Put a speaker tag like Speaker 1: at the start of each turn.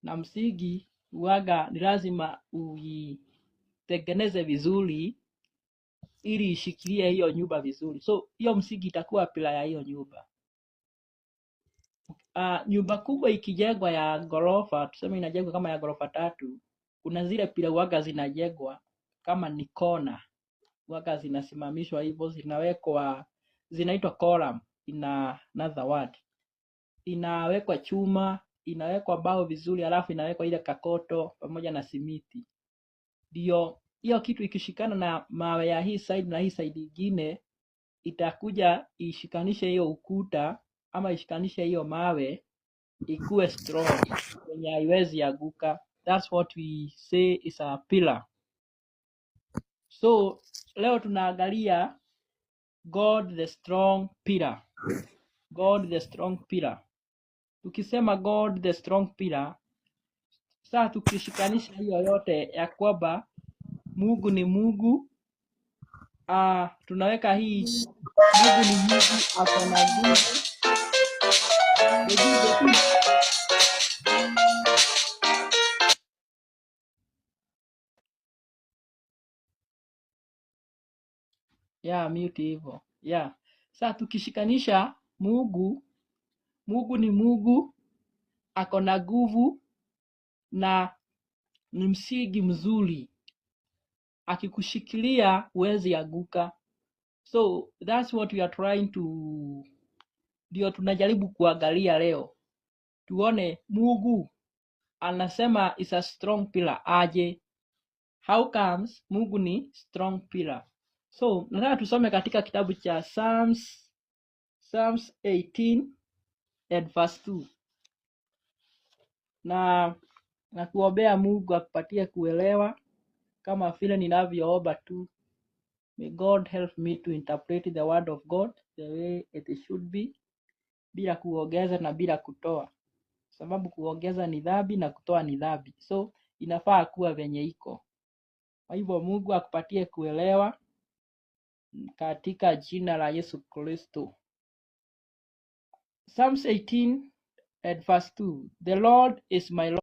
Speaker 1: na msingi huwaga ni lazima uitengeneze vizuri ili ishikilie hiyo nyumba vizuri. So hiyo msingi itakuwa pila ya hiyo nyumba. Nyumba kubwa ikijengwa ya ghorofa, tuseme inajengwa kama ya ghorofa 3, kuna zile pila huwaga zinajengwa kama ni kona, huwaga zinasimamishwa hivyo, zinawekwa, zinaitwa column in another word. Inawekwa chuma, inawekwa bao vizuri, alafu inawekwa ile kakoto pamoja na simiti. Ndio hiyo kitu ikishikana na mawe ya hii side na hii side nyingine, itakuja ishikanishe hiyo ukuta ama ishikanishe hiyo mawe ikuwe strong yenye haiwezi anguka. That's what we say is a pillar. So leo tunaangalia God the strong pillar. God the strong pillar. Tukisema God the strong pillar, sasa tukishikanisha hiyo yote ya kwamba Mungu ni Mungu, tunaweka hii Mungu ni Mungu, ako na nguvu. Mute hivyo. Sasa tukishikanisha Mungu ni Mungu, ako na nguvu na ni msingi mzuri. Akikushikilia huwezi anguka. So that's what we are trying to, ndio tunajaribu kuangalia leo. Tuone Mungu anasema is a strong pillar aje. How comes Mungu ni strong pillar? So nataka tusome katika kitabu cha Psalms 18 and verse 2. Na kuombea Mungu akupatie kuelewa kama vile ninavyoomba tu. May God help me to interpret the word of God the way it should be, bila kuongeza na bila kutoa, sababu kuongeza ni dhambi na kutoa ni dhambi. So inafaa kuwa venye iko. Kwa hivyo Mungu akupatie kuelewa katika jina la Yesu Kristo. Psalms 18 and verse 2. The Lord is my Lord.